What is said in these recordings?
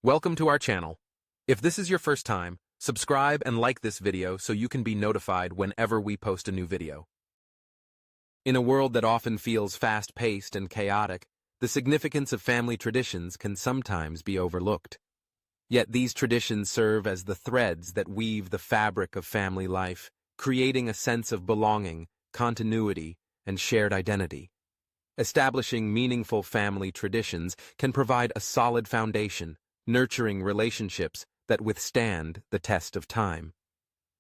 Welcome to our channel. If this is your first time, subscribe and like this video so you can be notified whenever we post a new video. In a world that often feels fast-paced and chaotic, the significance of family traditions can sometimes be overlooked. Yet these traditions serve as the threads that weave the fabric of family life, creating a sense of belonging, continuity, and shared identity. Establishing meaningful family traditions can provide a solid foundation, nurturing relationships that withstand the test of time.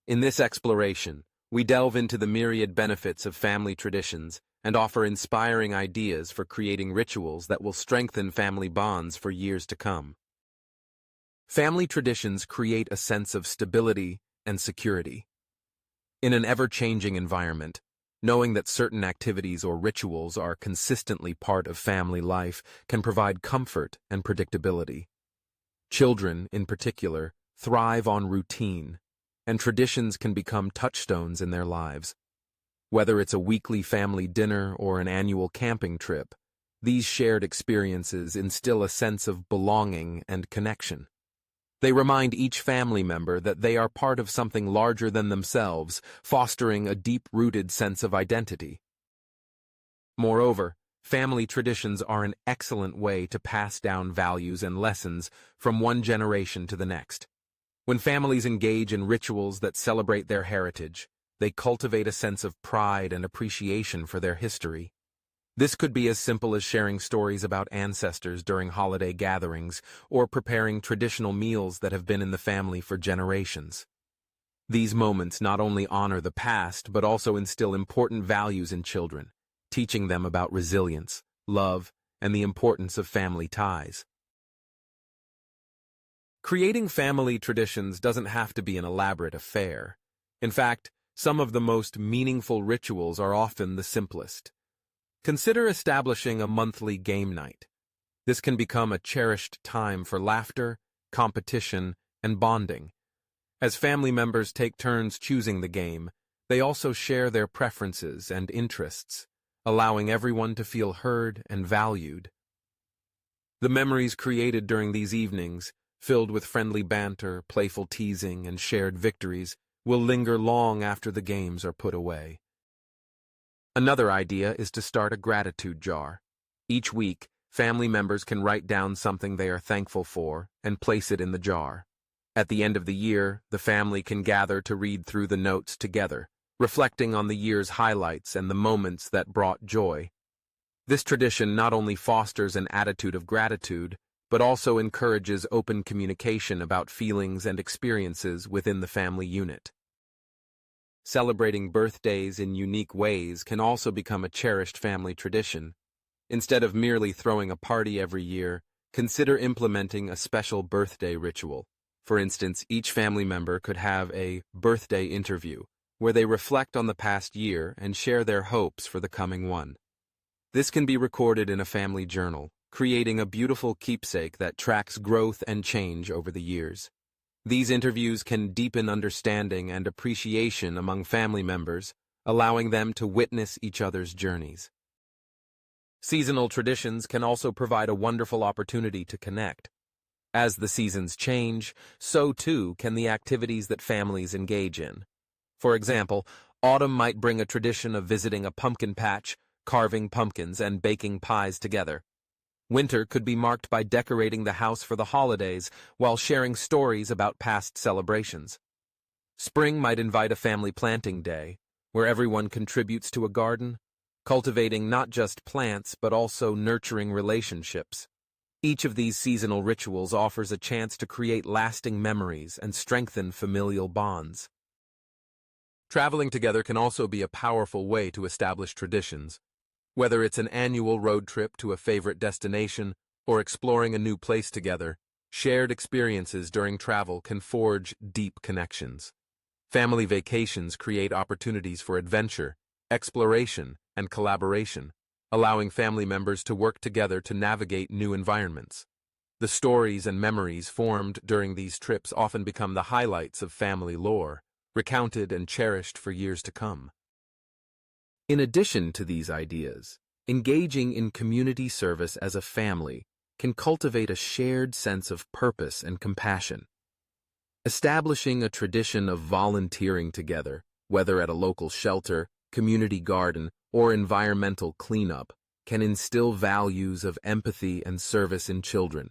In this exploration, we delve into the myriad benefits of family traditions and offer inspiring ideas for creating rituals that will strengthen family bonds for years to come. Family traditions create a sense of stability and security. In an ever-changing environment, knowing that certain activities or rituals are consistently part of family life can provide comfort and predictability. Children, in particular, thrive on routine, and traditions can become touchstones in their lives. Whether it's a weekly family dinner or an annual camping trip, these shared experiences instill a sense of belonging and connection. They remind each family member that they are part of something larger than themselves, fostering a deep-rooted sense of identity. Moreover, family traditions are an excellent way to pass down values and lessons from one generation to the next. When families engage in rituals that celebrate their heritage, they cultivate a sense of pride and appreciation for their history. This could be as simple as sharing stories about ancestors during holiday gatherings or preparing traditional meals that have been in the family for generations. These moments not only honor the past but also instill important values in children, teaching them about resilience, love, and the importance of family ties. Creating family traditions doesn't have to be an elaborate affair. In fact, some of the most meaningful rituals are often the simplest. Consider establishing a monthly game night. This can become a cherished time for laughter, competition, and bonding. As family members take turns choosing the game, they also share their preferences and interests, allowing everyone to feel heard and valued. The memories created during these evenings, filled with friendly banter, playful teasing, and shared victories, will linger long after the games are put away. Another idea is to start a gratitude jar. Each week, family members can write down something they are thankful for and place it in the jar. At the end of the year, the family can gather to read through the notes together, reflecting on the year's highlights and the moments that brought joy. This tradition not only fosters an attitude of gratitude, but also encourages open communication about feelings and experiences within the family unit. Celebrating birthdays in unique ways can also become a cherished family tradition. Instead of merely throwing a party every year, consider implementing a special birthday ritual. For instance, each family member could have a birthday interview, where they reflect on the past year and share their hopes for the coming one. This can be recorded in a family journal, creating a beautiful keepsake that tracks growth and change over the years. These interviews can deepen understanding and appreciation among family members, allowing them to witness each other's journeys. Seasonal traditions can also provide a wonderful opportunity to connect. As the seasons change, so too can the activities that families engage in. For example, autumn might bring a tradition of visiting a pumpkin patch, carving pumpkins, and baking pies together. Winter could be marked by decorating the house for the holidays while sharing stories about past celebrations. Spring might invite a family planting day, where everyone contributes to a garden, cultivating not just plants but also nurturing relationships. Each of these seasonal rituals offers a chance to create lasting memories and strengthen familial bonds. Traveling together can also be a powerful way to establish traditions. Whether it's an annual road trip to a favorite destination or exploring a new place together, shared experiences during travel can forge deep connections. Family vacations create opportunities for adventure, exploration, and collaboration, allowing family members to work together to navigate new environments. The stories and memories formed during these trips often become the highlights of family lore, recounted and cherished for years to come. In addition to these ideas, engaging in community service as a family can cultivate a shared sense of purpose and compassion. Establishing a tradition of volunteering together, whether at a local shelter, community garden, or environmental cleanup, can instill values of empathy and service in children.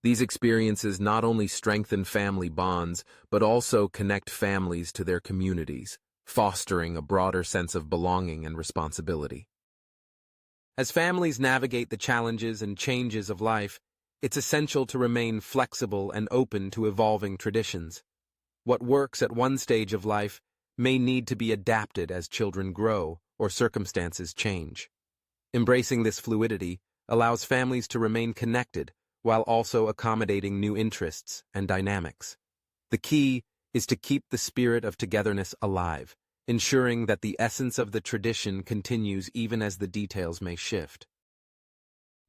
These experiences not only strengthen family bonds, but also connect families to their communities, fostering a broader sense of belonging and responsibility. As families navigate the challenges and changes of life, it's essential to remain flexible and open to evolving traditions. What works at one stage of life may need to be adapted as children grow or circumstances change. Embracing this fluidity allows families to remain connected while also accommodating new interests and dynamics. The key is to keep the spirit of togetherness alive, ensuring that the essence of the tradition continues even as the details may shift.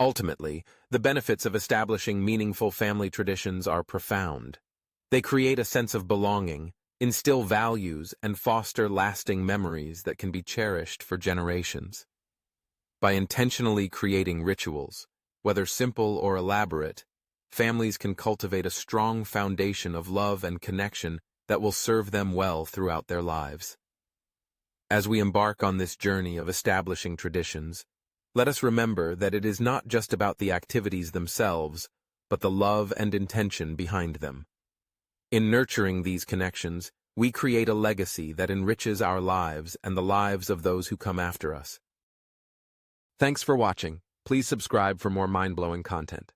Ultimately, the benefits of establishing meaningful family traditions are profound. They create a sense of belonging, instill values, and foster lasting memories that can be cherished for generations. By intentionally creating rituals, whether simple or elaborate, families can cultivate a strong foundation of love and connection that will serve them well throughout their lives. As we embark on this journey of establishing traditions, let us remember that it is not just about the activities themselves, but the love and intention behind them. In nurturing these connections, we create a legacy that enriches our lives and the lives of those who come after us. Thanks for watching. Please subscribe for more mind-blowing content.